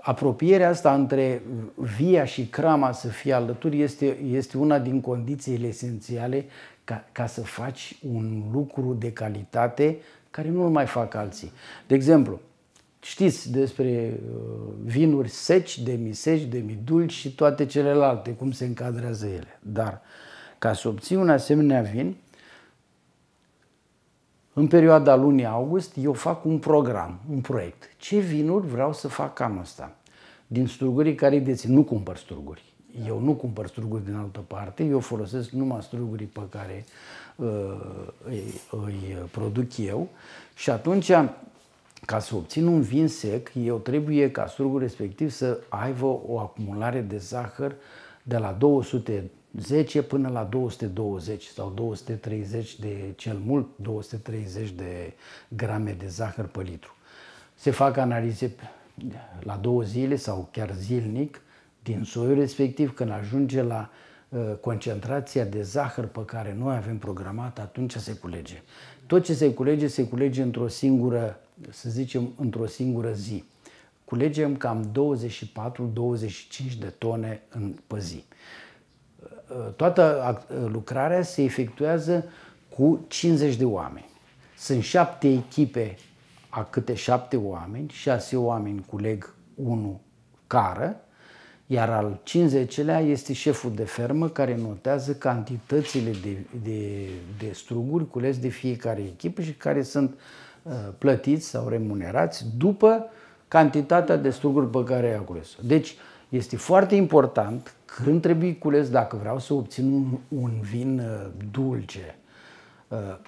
Apropierea asta între via și crama să fie alături este una din condițiile esențiale ca să faci un lucru de calitate care nu-l mai fac alții. De exemplu, știți despre vinuri seci, demiseci, demidulci și toate celelalte, cum se încadrează ele. Dar ca să obții un asemenea vin, în perioada lunii august, eu fac un program, un proiect. Ce vinuri vreau să fac anul ăsta? Din strugurii care îi dețin. Nu cumpăr struguri. Eu nu cumpăr struguri din altă parte. Eu folosesc numai strugurii pe care îi produc eu. Și atunci, ca să obțin un vin sec, eu trebuie ca strugul respectiv să aibă o acumulare de zahăr de la 210 până la 220 sau 230 de cel mult 230 de grame de zahăr pe litru. Se fac analize la 2 zile sau chiar zilnic din soiul respectiv. Când ajunge la concentrația de zahăr pe care noi avem programat, atunci se culege. Tot ce se culege într-o singură, să zicem, într-o singură zi. Culegem cam 24-25 de tone pe zi. Toată lucrarea se efectuează cu 50 de oameni. Sunt 7 echipe a câte 7 oameni, 6 oameni culeg 1 cară, iar al 50-lea este șeful de fermă care notează cantitățile de struguri cules de fiecare echipă și care sunt plătiți sau remunerați după cantitatea de struguri pe care i-a cules. Deci este foarte important când trebuie cules, dacă vreau să obțin un vin dulce,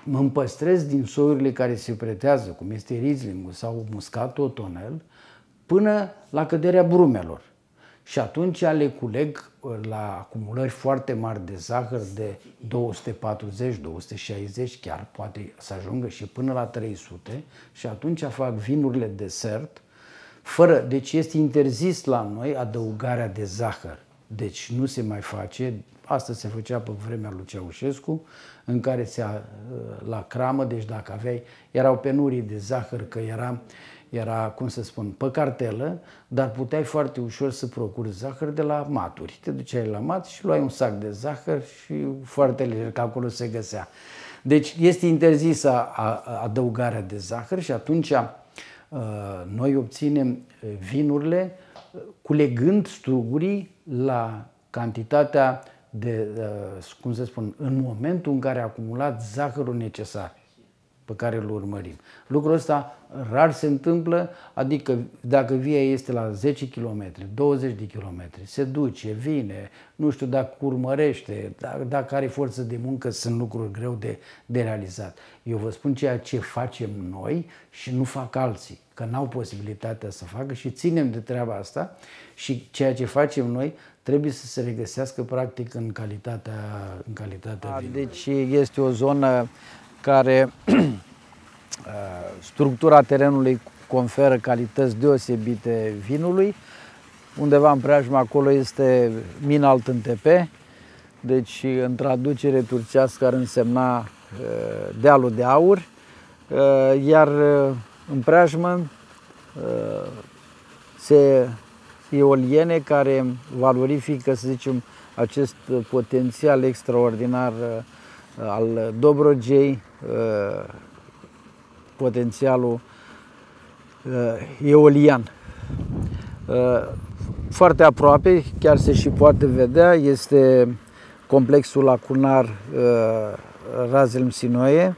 mă păstrez din soiurile care se pretează, cum este Riesling sau Muscatul Otonel, până la căderea brumelor. Și atunci le culeg la acumulări foarte mari de zahăr de 240, 260, chiar poate să ajungă și până la 300 și atunci fac vinurile desert, deci este interzis la noi adăugarea de zahăr. Deci nu se mai face, asta se făcea pe vremea lui Ceaușescu, în care la cramă, deci dacă erau penurii de zahăr, că era, cum să spun, pe cartelă, dar puteai foarte ușor să procuri zahăr de la maturi. Te duceai la mat și luai un sac de zahăr și foarte lejer, că acolo se găsea. Deci este interzisă adăugarea de zahăr și atunci noi obținem vinurile culegând strugurii la cantitatea de, cum să spun, în momentul în care a acumulat zahărul necesar pe care îl urmărim. Lucrul ăsta rar se întâmplă, adică dacă via este la 10 km, 20 de km, se duce, vine, nu știu dacă urmărește, dacă are forță de muncă, sunt lucruri greu de realizat. Eu vă spun ceea ce facem noi și nu fac alții, că n-au posibilitatea să facă și ținem de treaba asta și ceea ce facem noi trebuie să se regăsească practic în calitatea vinului. Deci este o zonă care structura terenului conferă calități deosebite vinului. Undeva în preajma acolo este mina Altântepe, deci în traducere turcească ar însemna dealul de aur, iar în preajmă eoliene care valorifică, să zicem, acest potențial extraordinar al Dobrogei, potențialul eolian. Foarte aproape, chiar se și poate vedea, este complexul lacunar Razelm-Sinoie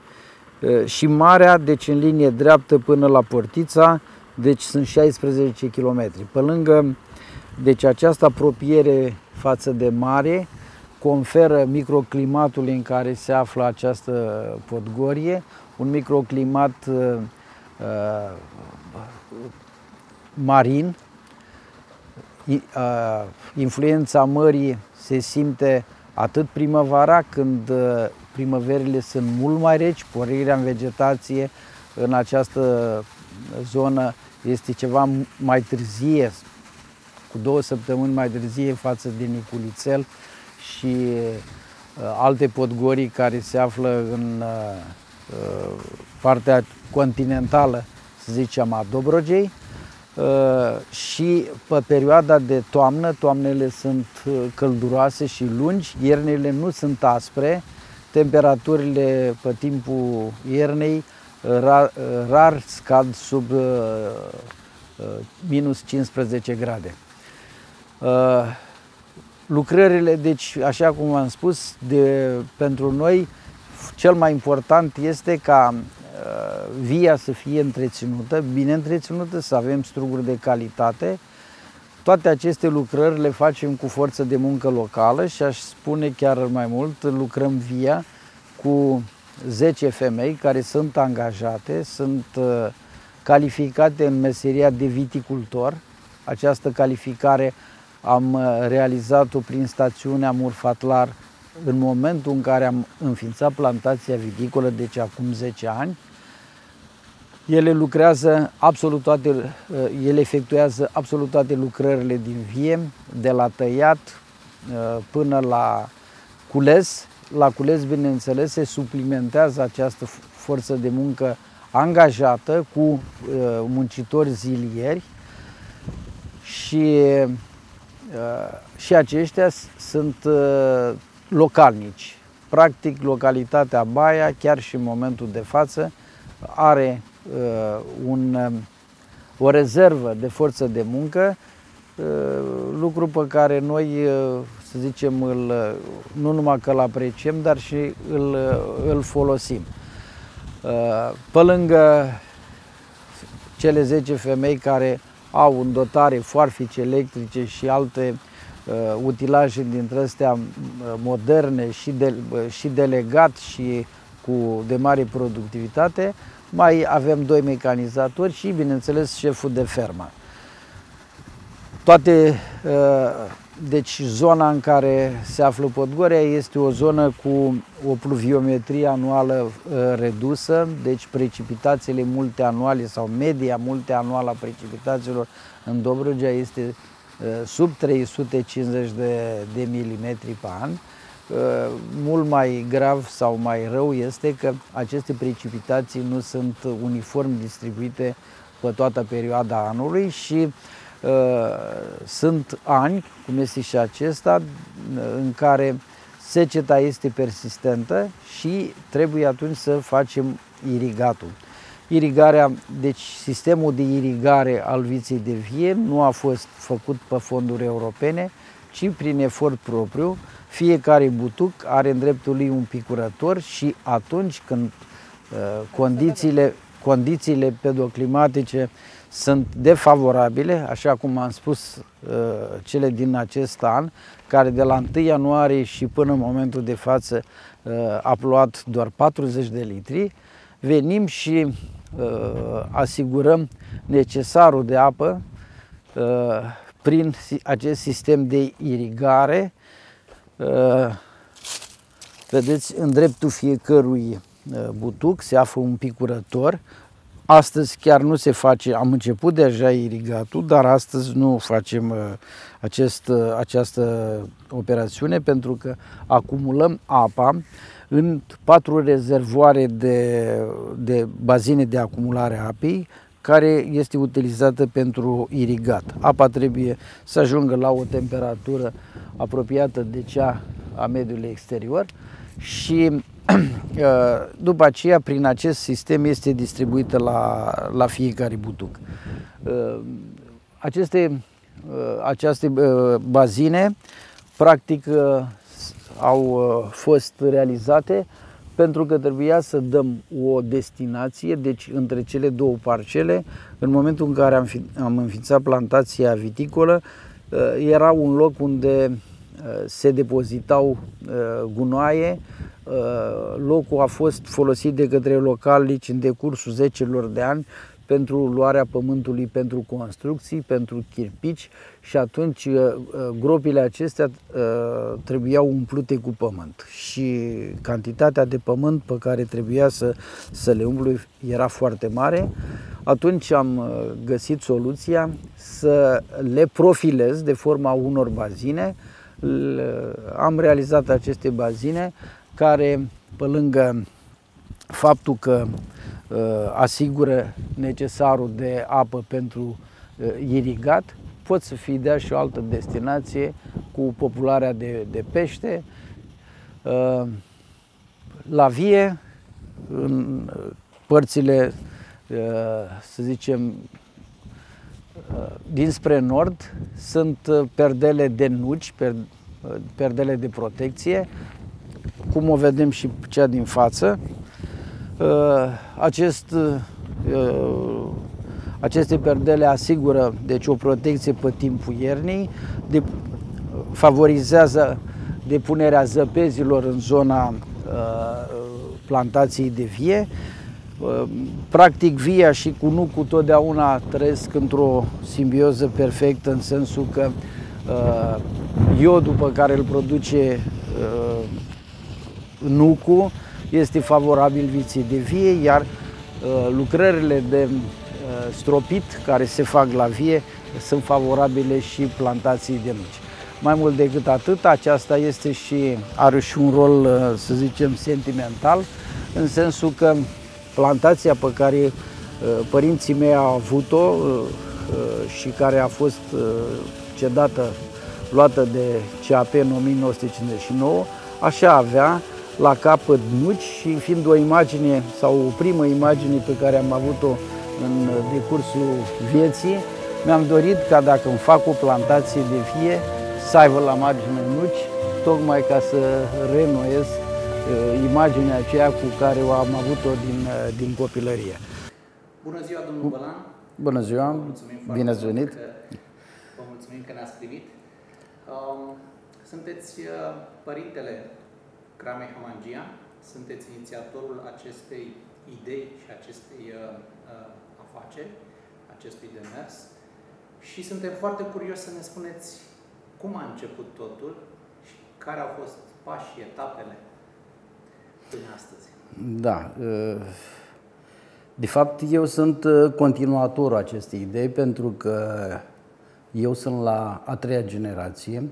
și marea, deci în linie dreaptă până la Portița, deci sunt 16 km. Pe lângă, deci această apropiere față de mare conferă microclimatul în care se află această podgorie, un microclimat marin. Influența mării se simte atât primăvara, când primăverile sunt mult mai reci, porirea în vegetație în această zonă este ceva mai târzie, cu 2 săptămâni mai târzie față de Niculițel și alte podgorii care se află în partea continentală, să zicem, a Dobrogei. și pe perioada de toamnă, toamnele sunt călduroase și lungi, iernile nu sunt aspre, temperaturile pe timpul iernei rar scad sub minus 15 grade. Lucrările, deci, așa cum am spus, pentru noi cel mai important este ca via să fie întreținută, bine întreținută, să avem struguri de calitate. Toate aceste lucrări le facem cu forță de muncă locală și aș spune chiar mai mult, lucrăm via cu 10 femei care sunt angajate, sunt calificate în meseria de viticultor. Această calificare am realizat-o prin stațiunea Murfatlar în momentul în care am înființat plantația viticolă, deci acum 10 ani. Ele efectuează absolut toate lucrările din vie, de la tăiat până la cules. La cules, bineînțeles, se suplimentează această forță de muncă angajată cu muncitori zilieri și aceștia sunt localnici. Practic, localitatea Baia, chiar și în momentul de față, are o rezervă de forță de muncă, lucru pe care noi, să zicem, nu numai că îl apreciem, dar și îl folosim. Pe lângă cele 10 femei care au în dotare foarfici electrice și alte utilaje dintre astea moderne și de legat și de mare productivitate, mai avem 2 mecanizatori și, bineînțeles, șeful de fermă. Deci zona în care se află Podgoria este o zonă cu o pluviometrie anuală redusă, deci precipitațiile multianuale sau media multianuală a precipitațiilor în Dobrogea este sub 350 de milimetri pe an. Mult mai grav sau mai rău este că aceste precipitații nu sunt uniform distribuite pe toată perioada anului și sunt ani, cum este și acesta, în care seceta este persistentă și trebuie atunci să facem irigatul. Irigarea, deci sistemul de irigare al viței de vie nu a fost făcut pe fonduri europene, ci prin efort propriu. Fiecare butuc are în dreptul lui un picurător și atunci când condițiile pedoclimatice sunt defavorabile, așa cum am spus, cele din acest an, care de la 1 ianuarie și până în momentul de față a plouat doar 40 de litri, venim și asigurăm necesarul de apă prin acest sistem de irigare. Vedeți, în dreptul fiecărui butuc se află un picurător. Astăzi chiar nu se face, am început deja irigatul, dar astăzi nu facem această operațiune pentru că acumulăm apa în 4 rezervoare de bazine de acumulare a apei, care este utilizată pentru irigat. Apa trebuie să ajungă la o temperatură apropiată de cea a mediului exterior și după aceea, prin acest sistem, este distribuită la fiecare butuc. Aceste bazine, practic, au fost realizate pentru că trebuia să dăm o destinație, deci între cele 2 parcele. În momentul în care am înființat plantația viticolă, era un loc unde se depozitau gunoaie. Locul a fost folosit de către localnici în decursul 10 de ani pentru luarea pământului pentru construcții, pentru chirpici și atunci gropile acestea trebuiau umplute cu pământ și cantitatea de pământ pe care trebuia să le umplu era foarte mare. Atunci am găsit soluția să le profilez de forma unor bazine. Am realizat aceste bazine care, pe lângă faptul că asigură necesarul de apă pentru irigat, poți să fii dea și o altă destinație cu popularea de pește. La Vie, în părțile, să zicem, dinspre nord, sunt perdele de nuci, perdele de protecție, cum o vedem și cea din față. Aceste perdele asigură deci o protecție pe timpul iernii, favorizează depunerea zăpezilor în zona plantației de vie. Practic via și cunucul totdeauna trăiesc într-o simbioză perfectă, în sensul că iodul pe care îl produce nucul este favorabil viței de vie, iar lucrările de stropit care se fac la vie sunt favorabile și plantației de nuci. Mai mult decât atât, aceasta are și un rol, să zicem, sentimental, în sensul că plantația pe care părinții mei au avut-o și care a fost luată de CAP în 1959, așa avea la capăt nuci și fiind o imagine sau o primă imagine pe care am avut-o în decursul vieții, mi-am dorit ca dacă îmi fac o plantație de vie să aibă la margine nuci, tocmai ca să reînnoiesc imaginea aceea cu care o am avut-o din copilărie. Bună ziua, domnul Bălan! Bună ziua! Bine ați venit! Vă mulțumim că ne-ați primit. Sunteți părintele Cramei Hamangia, sunteți inițiatorul acestei idei și acestei afaceri, acestui demers, și suntem foarte curioși să ne spuneți cum a început totul și care au fost pașii, etapele până astăzi. Da. De fapt, eu sunt continuatorul acestei idei, pentru că eu sunt la a treia generație.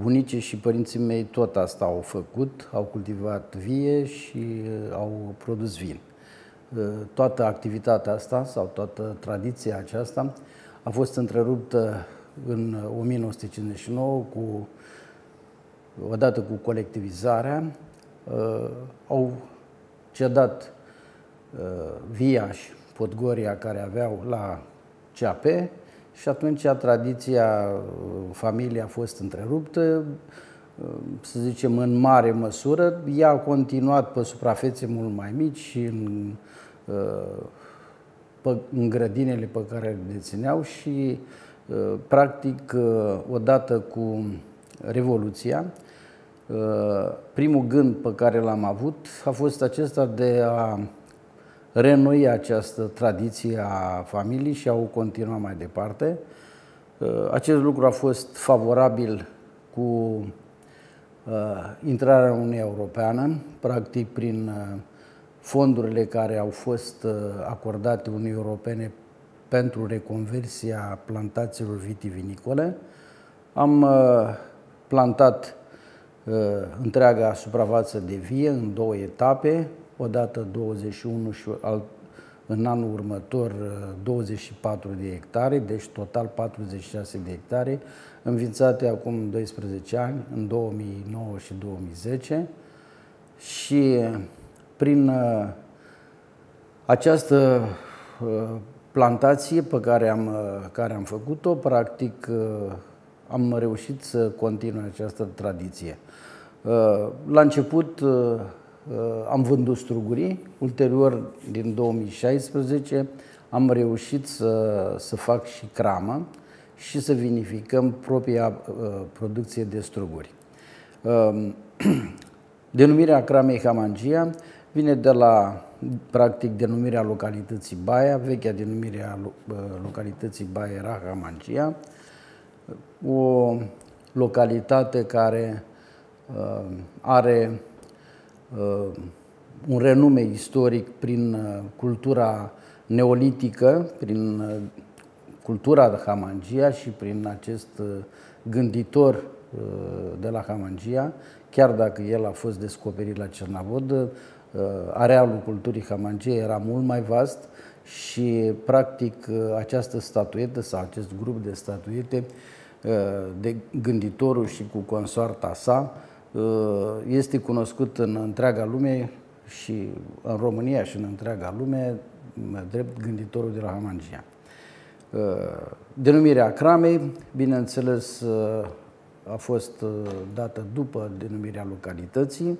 Bunicii și părinții mei tot asta au făcut, au cultivat vie și au produs vin. Toată activitatea asta sau toată tradiția aceasta a fost întreruptă în 1959 odată cu colectivizarea. Au cedat Via și Podgoria care aveau la CAP și atunci tradiția familiei a fost întreruptă, să zicem în mare măsură. Ea a continuat pe suprafețe mult mai mici și în grădinile pe care le dețineau și practic odată cu Revoluția, primul gând pe care l-am avut a fost acesta de a reînnoi această tradiție a familiei și a o continua mai departe. Acest lucru a fost favorabil cu intrarea în Uniunea Europeană, practic prin fondurile care au fost acordate Uniunii Europene pentru reconversia plantațiilor vitivinicole. Am plantat întreaga suprafață de vie în două etape, odată 21 și în anul următor 24 de hectare, deci total 46 de hectare, înființate acum 12 ani, în 2009 și 2010. Și prin această plantație pe care am făcut-o, practic am reușit să continui această tradiție. La început am vândut strugurii, ulterior, din 2016, am reușit să fac și cramă și să vinificăm propria producție de struguri. Denumirea Cramei Hamangia vine de la, practic, denumirea localității Baia. Vechea denumire a localității Baia era Hamangia, o localitate care are un renume istoric prin cultura neolitică, prin cultura Hamangia și prin acest gânditor de la Hamangia, chiar dacă el a fost descoperit la Cernavodă, arealul culturii Hamangia era mult mai vast și practic această statuetă sau acest grup de statuete de gânditorul și cu consoarta sa este cunoscut în întreaga lume și în România și în întreaga lume drept gânditorul de la Hamangia. Denumirea cramei, bineînțeles, a fost dată după denumirea localității.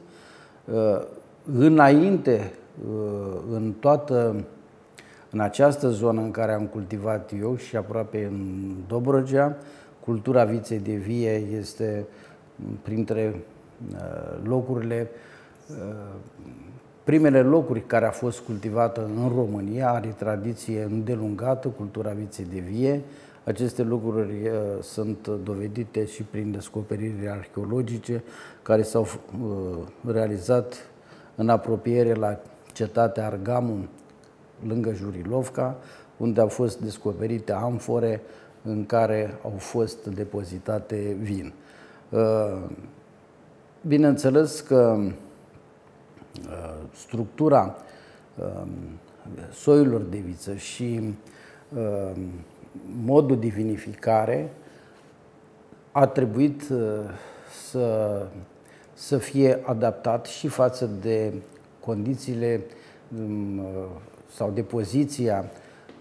Înainte, în această zonă în care am cultivat eu și aproape în Dobrogea, cultura viței de vie este printre primele locuri care a fost cultivată în România, are tradiție îndelungată, cultura viței de vie. Aceste lucruri sunt dovedite și prin descoperiri arheologice care s-au realizat în apropiere la cetatea Argamu, lângă Jurilovca, unde au fost descoperite amfore în care au fost depozitate vin. Bineînțeles că structura soiurilor de viță și modul de vinificare a trebuit să fie adaptat și față de condițiile sau de poziția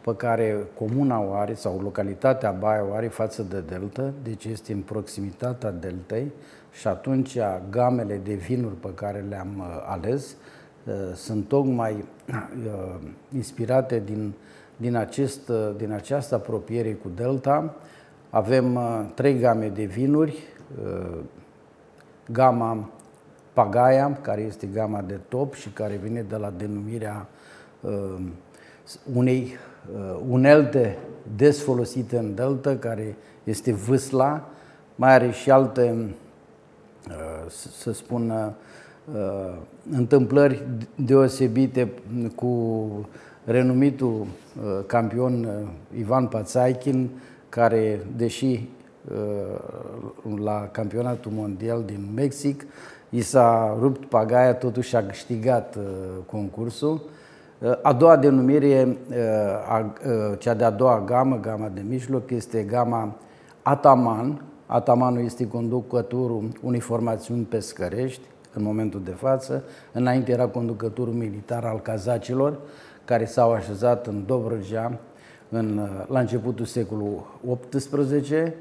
pe care comuna o are sau localitatea Baia o are față de delta, deci este în proximitatea deltei și atunci gamele de vinuri pe care le-am ales sunt tocmai inspirate din această apropiere cu delta. Avem 3 game de vinuri, gama Pagaia, care este gama de top și care vine de la denumirea unei unelte des folosite în delta, care este vâsla. Mai are și alte, să spun, întâmplări deosebite cu renumitul campion Ivan Pațaichin, care, deși la campionatul mondial din Mexic i s-a rupt pagaia, totuși a câștigat concursul. A doua denumire, cea de-a doua gamă, gama de mijloc, este gama Ataman. Atamanul este conducătorul unei formațiuni pescărești în momentul de față. Înainte era conducătorul militar al cazacilor, care s-au așezat în Dobrogea la începutul secolului XVIII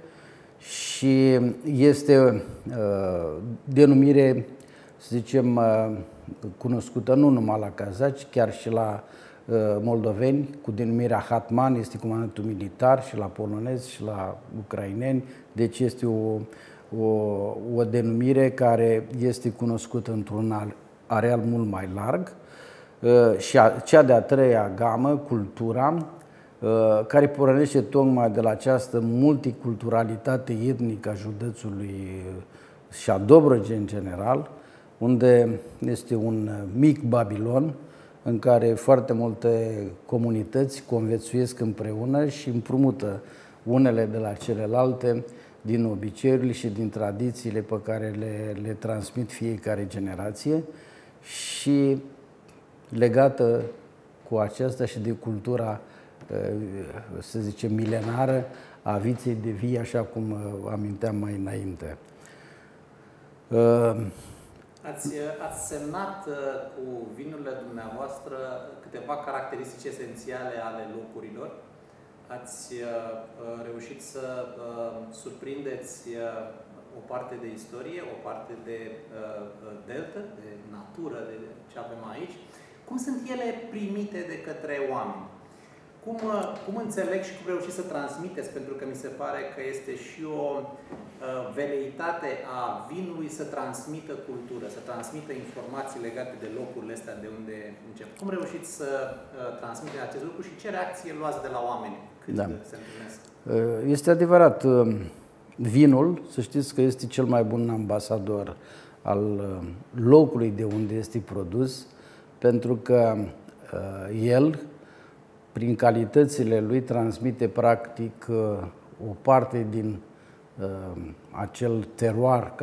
și este denumire, să zicem, cunoscută nu numai la cazaci, chiar și la moldoveni, cu denumirea Hatman, este comandantul militar, și la polonezi și la ucraineni. Deci este o denumire care este cunoscută într-un areal mult mai larg. Și cea de-a treia gamă, cultura, care pornește tocmai de la această multiculturalitate etnică a județului și a Dobrogei în general, unde este un mic Babilon în care foarte multe comunități conviețuiesc împreună și împrumută unele de la celelalte din obiceiurile și din tradițiile pe care le transmit fiecare generație și legată cu aceasta și de cultura, să zicem, milenară a viței de vie, așa cum aminteam mai înainte. Ați semnat cu vinurile dumneavoastră câteva caracteristici esențiale ale locurilor. Ați reușit să surprindeți o parte de istorie, o parte de delta, de natură, de ce avem aici. Cum sunt ele primite de către oameni? Cum înțeleg și cum reușiți să transmiteți? Pentru că mi se pare că este și o veleitate a vinului să transmită cultură, să transmită informații legate de locurile astea de unde încep. Cum reușiți să transmiteți acest lucru și ce reacție luați de la oameni când se întâlnesc? Este adevărat. Vinul, să știți că este cel mai bun ambasador al locului de unde este produs, pentru că el, prin calitățile lui, transmite practic o parte din acel teroar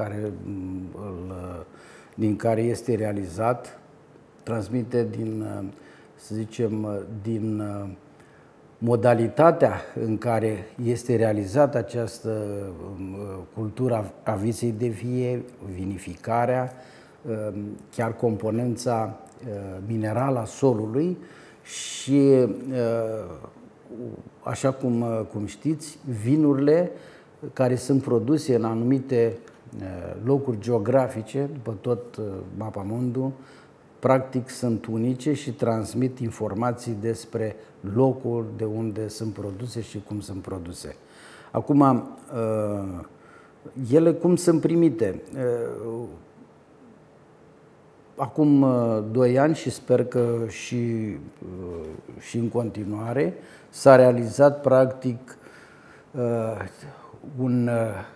din care este realizat, transmite din, să zicem, din modalitatea în care este realizată această cultură a viței de vie, vinificarea, chiar componența minerală a solului și, așa cum știți, vinurile care sunt produse în anumite locuri geografice, după tot mapamondul, practic sunt unice și transmit informații despre locul de unde sunt produse și cum sunt produse. Acum, ele cum sunt primite? Acum 2 ani și sper că și în continuare s-a realizat practic un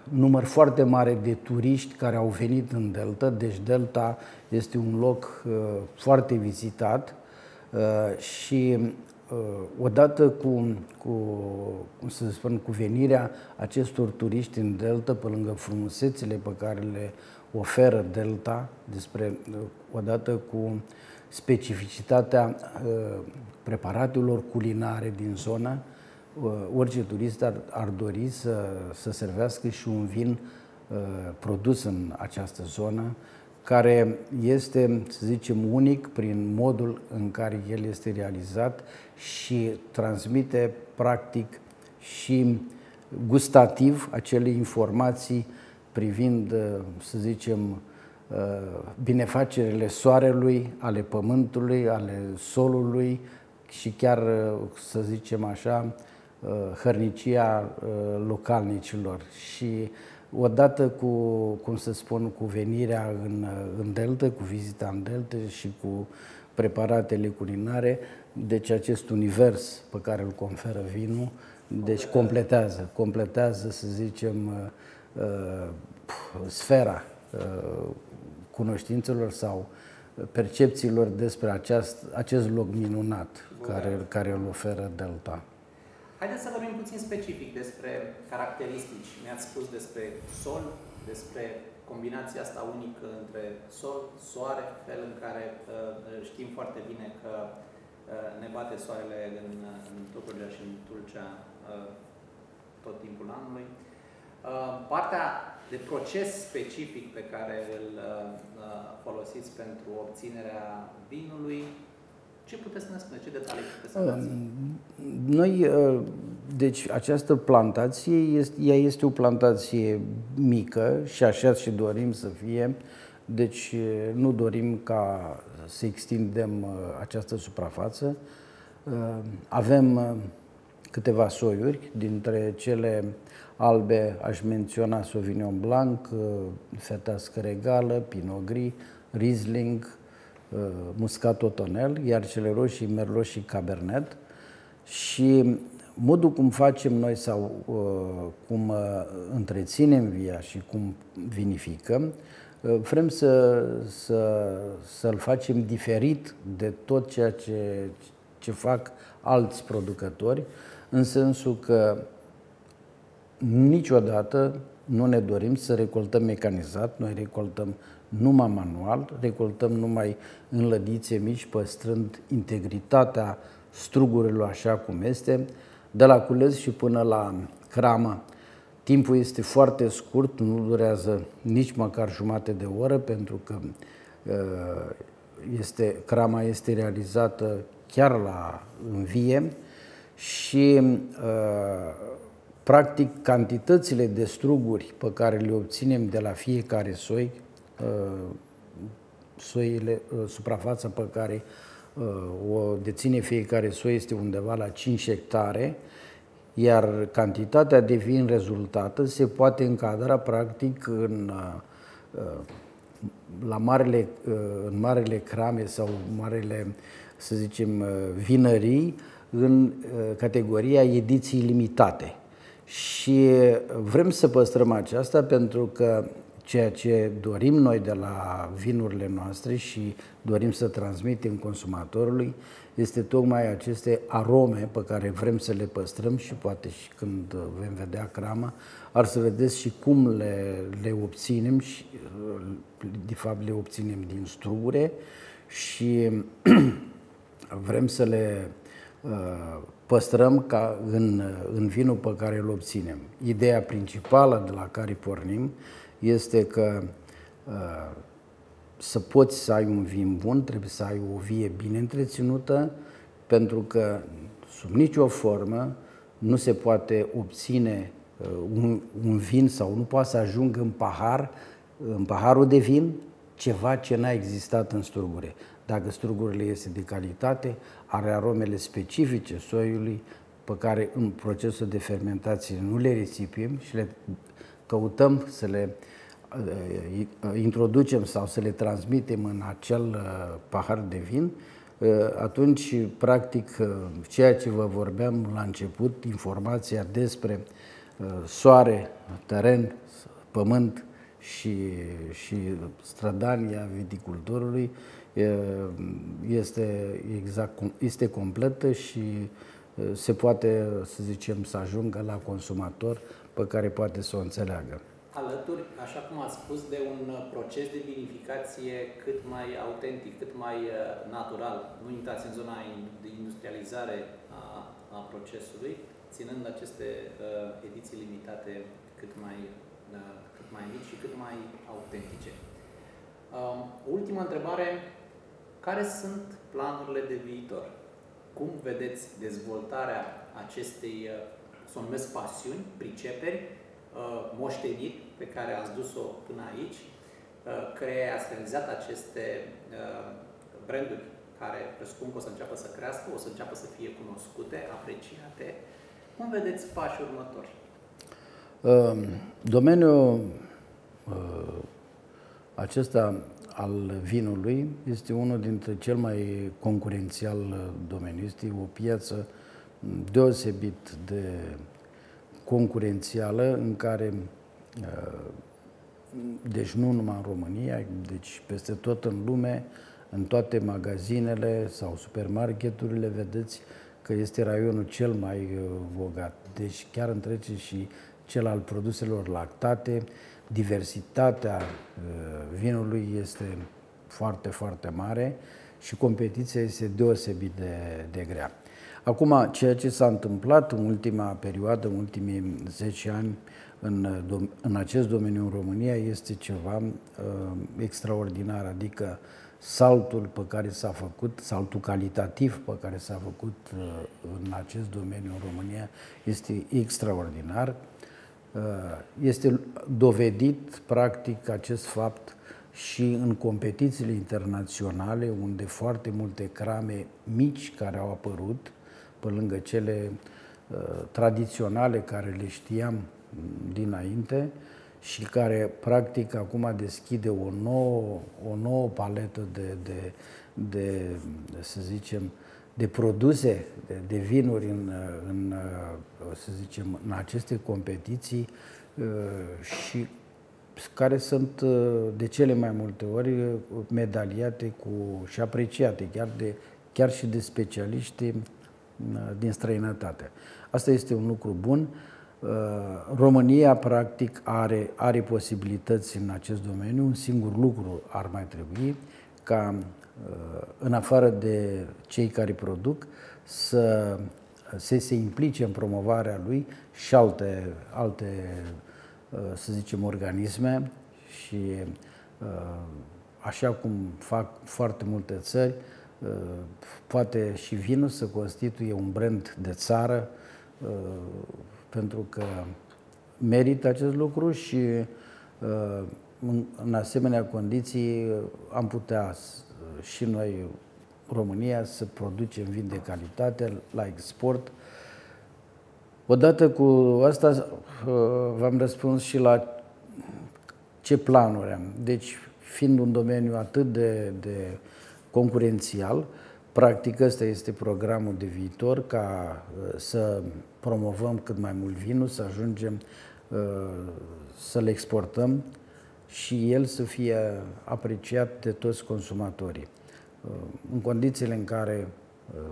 număr foarte mare de turiști care au venit în Delta, deci Delta este un loc foarte vizitat și odată cum să spun, cu venirea acestor turiști în Delta, pe lângă frumusețile pe care le oferă Delta, odată cu specificitatea preparatelor culinare din zonă, orice turist ar dori să servească și un vin produs în această zonă, care este, să zicem, unic prin modul în care el este realizat și transmite practic și gustativ acele informații privind, să zicem, binefacerile soarelui, ale pământului, ale solului și chiar, să zicem așa, hărnicia localnicilor. Și odată cu, cum să spun, cu venirea în Delta, cu vizita în Delta și cu preparatele culinare, deci acest univers pe care îl conferă vinul, deci completează, să zicem, sfera cunoștințelor sau percepțiilor despre acest loc minunat care îl oferă Delta. Haideți să vorbim puțin specific despre caracteristici. Ne-ați spus despre sol, despre combinația asta unică între sol, soare, fel în care știm foarte bine că ne bate soarele în Dobrogea și în Tulcea tot timpul anului. Partea de proces specific pe care îl folosiți pentru obținerea vinului, ce puteți să ne spuneți? Ce detalii puteți să dați? Noi, deci această plantație, ea este o plantație mică și așa și dorim să fie. Deci nu dorim ca să extindem această suprafață. Avem câteva soiuri, dintre cele albe aș menționa Sauvignon Blanc, Fetească Regală, Pinot Gris, Riesling, Muscat Otonel, iar cele roșii, Merlot și Cabernet. Și modul cum facem noi sau cum întreținem via și cum vinificăm, vrem să-l facem diferit de tot ceea ce fac alți producători, în sensul că niciodată nu ne dorim să recoltăm mecanizat, noi recoltăm numai manual, recoltăm numai în lădițe mici, păstrând integritatea strugurilor așa cum este, de la cules și până la cramă. Timpul este foarte scurt, nu durează nici măcar jumătate de oră, pentru că crama este realizată chiar în vie și practic cantitățile de struguri pe care le obținem de la fiecare soi, suprafața pe care o deține fiecare soi este undeva la 5 hectare, iar cantitatea de vin rezultată se poate încadra practic în marele crame sau marele, să zicem, vinării, în categoria ediții limitate. Și vrem să păstrăm aceasta pentru că ceea ce dorim noi de la vinurile noastre și dorim să transmitem consumatorului este tocmai aceste arome pe care vrem să le păstrăm și poate și când vom vedea crama, ar să vedeți și cum le obținem și de fapt le obținem din strugure și vrem să le păstrăm ca în vinul pe care îl obținem. Ideea principală de la care pornim este că să poți să ai un vin bun, trebuie să ai o vie bine întreținută, pentru că sub nicio formă nu se poate obține un vin sau nu poate să ajungă în paharul de vin, ceva ce n-a existat în strugure. Dacă strugurile este de calitate, are aromele specifice soiului pe care în procesul de fermentație nu le risipim și le căutăm să le introducem sau să le transmitem în acel pahar de vin, atunci, practic, ceea ce vă vorbeam la început, informația despre soare, teren, pământ și strădania viticultorului este completă și se poate, să zicem, să ajungă la consumator pe care poate să o înțeleagă. Alături, așa cum ați spus, de un proces de vinificație cât mai autentic, cât mai natural. Nu intrați în zona de industrializare a procesului, ținând aceste ediții limitate cât mai mici și cât mai autentice. Ultima întrebare. Care sunt planurile de viitor? Cum vedeți dezvoltarea acestei, să o numesc pasiuni, priceperi, moșteniri pe care ați dus-o până aici, care ați realizat aceste branduri care presupun că o să înceapă să crească, o să înceapă să fie cunoscute, apreciate. Cum vedeți pașii următori? Domeniul acesta al vinului este unul dintre cel mai concurențial domeniu. Este o piață deosebit de concurențială în care, deci nu numai în România, deci peste tot în lume, în toate magazinele sau supermarketurile, vedeți că este raionul cel mai bogat. Deci chiar întrece și cel al produselor lactate. Diversitatea vinului este foarte, foarte mare și competiția este deosebit de grea. Acum, ceea ce s-a întâmplat în ultima perioadă, în ultimii 10 ani, în acest domeniu în România, este ceva extraordinar, adică saltul pe care s-a făcut, saltul calitativ pe care s-a făcut în acest domeniu în România este extraordinar. Este dovedit, practic, acest fapt și în competițiile internaționale, unde foarte multe crame mici care au apărut, pe lângă cele tradiționale care le știam dinainte și care, practic, acum deschide o nouă paletă să zicem, de produse, de vinuri să zicem, în aceste competiții și care sunt de cele mai multe ori medaliate și apreciate chiar și de specialiști din străinătate. Asta este un lucru bun. România, practic, are posibilități în acest domeniu. Un singur lucru ar mai trebui, ca în afară de cei care produc, să se implice în promovarea lui și alte, să zicem, organisme și așa cum fac foarte multe țări, poate și vinul să constituie un brand de țară, pentru că merită acest lucru și în asemenea condiții am putea și noi, România, să producem vin de calitate la export. Odată cu asta v-am răspuns și la ce planuri am. Deci, fiind un domeniu atât de concurențial, practic ăsta este programul de viitor, ca să promovăm cât mai mult vinul, să ajungem să-l exportăm și el să fie apreciat de toți consumatorii. În condițiile în care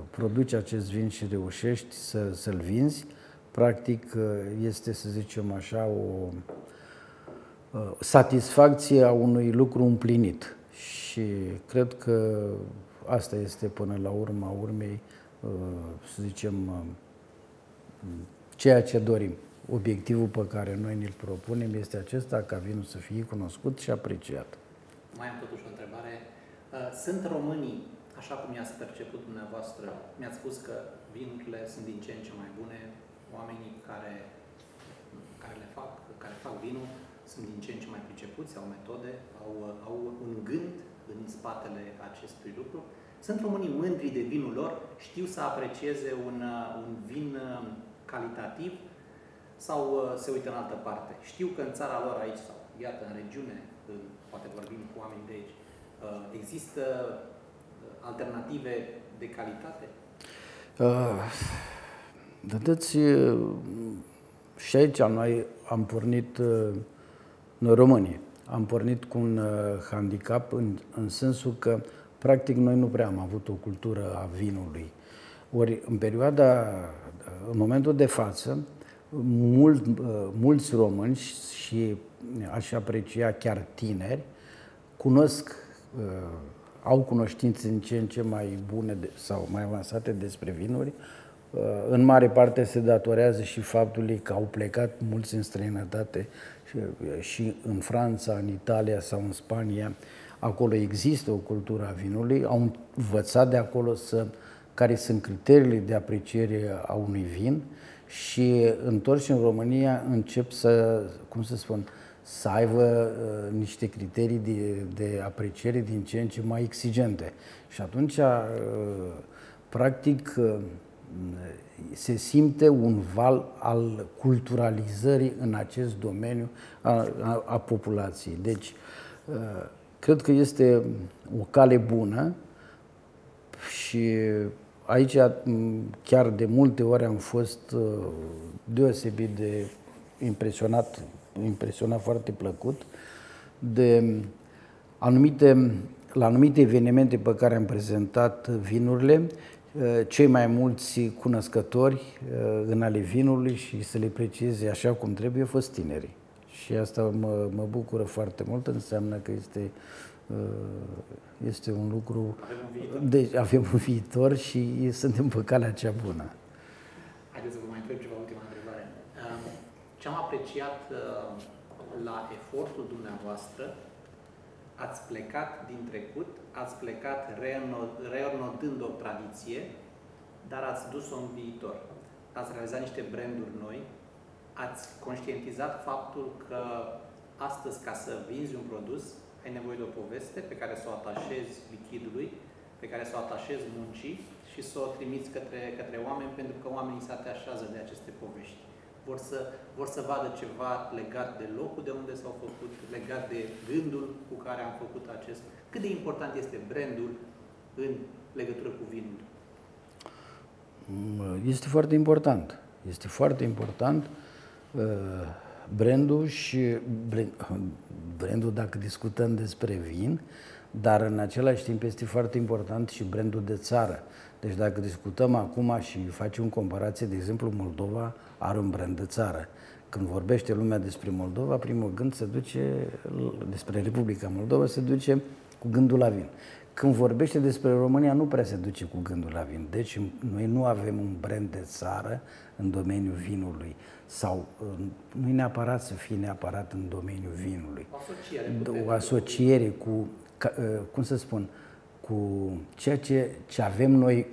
produci acest vin și reușești să-l vinzi, practic este, să zicem așa, o satisfacție a unui lucru împlinit. Și cred că asta este până la urma urmei, să zicem, ceea ce dorim. Obiectivul pe care noi ne-l propunem este acesta, ca vinul să fie cunoscut și apreciat. Mai am totuși o întrebare. Sunt românii, așa cum i-ați perceput dumneavoastră, mi-ați spus că vinurile sunt din ce în ce mai bune, oamenii care fac vinul sunt din ce în ce mai pricepuți, au metode, au un gând în spatele acestui lucru. Sunt românii mândri de vinul lor, știu să aprecieze un vin calitativ sau se uită în altă parte? Știu că în țara lor aici, sau iată, în regiune, poate vorbim cu oameni de aici, există alternative de calitate? Vedeți, și aici noi am pornit, noi românii, am pornit cu un handicap în sensul că, practic, noi nu prea am avut o cultură a vinului. Ori, în momentul de față, mulți români, și aș aprecia chiar tineri, au cunoștințe în ce în ce mai bune sau mai avansate despre vinuri. În mare parte se datorează și faptului că au plecat mulți în străinătate și în Franța, în Italia sau în Spania. Acolo există o cultură a vinului, au învățat de acolo care sunt criteriile de apreciere a unui vin și întorși în România încep să aibă niște criterii de apreciere din ce în ce mai exigente. Și atunci, practic, se simte un val al culturalizării în acest domeniu a populației. Deci, cred că este o cale bună și aici chiar de multe ori am fost deosebit de impresionat foarte plăcut de la anumite evenimente pe care am prezentat vinurile, cei mai mulți cunoscători în ale vinului și să le precieze așa cum trebuie au fost tinerii. Și asta mă bucură foarte mult, înseamnă că este un lucru... Deci avem un viitor și suntem pe calea cea bună. Haideți să vă mai întreb ceva, ultima întrebare. Ce am apreciat la efortul dumneavoastră, ați plecat din trecut, ați plecat reînodând o tradiție, dar ați dus-o în viitor. Ați realizat niște branduri noi, ați conștientizat faptul că astăzi, ca să vinzi un produs, ai nevoie de o poveste pe care să o atașezi lichidului, pe care să o atașezi muncii și să o trimiți către oameni, pentru că oamenii se atașează de aceste povești. Vor să vadă ceva legat de locul de unde s-au făcut, legat de gândul cu care am făcut acest. Cât de important este brandul în legătură cu vinul? Este foarte important. Este foarte important brandul dacă discutăm despre vin, dar în același timp este foarte important și brandul de țară. Deci dacă discutăm acum și facem o comparație, de exemplu, Moldova are un brand de țară. Când vorbește lumea despre Moldova, primul gând se duce, despre Republica Moldova, se duce cu gândul la vin. Când vorbește despre România, nu prea se duce cu gândul la vin. Deci noi nu avem un brand de țară în domeniul vinului. Sau nu e neapărat să fie neapărat în domeniul vinului. O asociere cu, cum să spun, cu ceea ce avem noi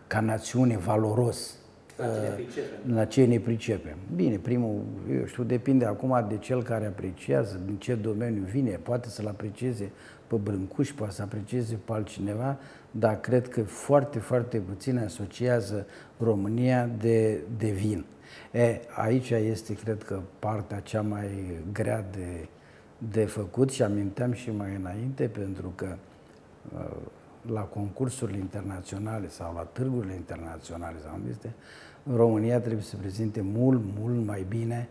ca națiune valoros. La ce ne pricepem. Bine, eu știu, depinde acum de cel care apreciază, din ce domeniu vine, poate să-l aprecieze pe Brâncuș, poate să aprecieze pe altcineva, dar cred că foarte, foarte puțin asociază România de vin. Aici este, cred că, partea cea mai grea de făcut și aminteam și mai înainte, pentru că la concursurile internaționale sau la târgurile internaționale România trebuie să se prezinte mult, mult mai bine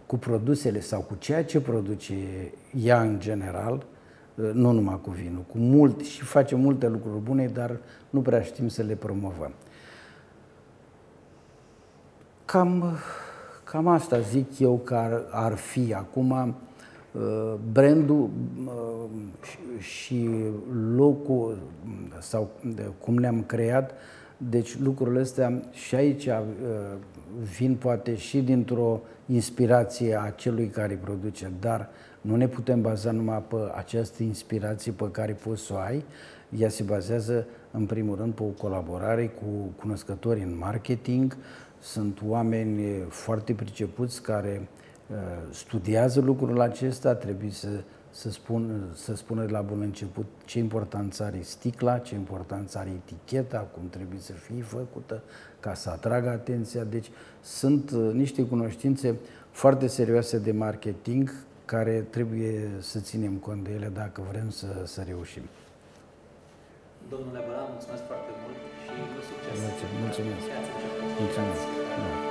cu produsele sau cu ceea ce produce ea în general, nu numai cu vinul, și face multe lucruri bune, dar nu prea știm să le promovăm. Cam asta zic eu că ar fi. Acum, brandul și locul sau cum le-am creat. Deci lucrurile astea și aici vin poate și dintr-o inspirație a celui care produce, dar nu ne putem baza numai pe această inspirație pe care poți să o ai. Ea se bazează în primul rând pe o colaborare cu cunoscători în marketing. Sunt oameni foarte pricepuți care studiază lucrul acesta. Trebuie să spună de la bun început ce importanță are sticla, ce importanță are eticheta, cum trebuie să fie făcută ca să atragă atenția. Deci sunt niște cunoștințe foarte serioase de marketing care trebuie să ținem cont de ele dacă vrem să reușim. Domnule Bălan, mulțumesc foarte mult și mult succes! Mulțumesc! Mulțumesc!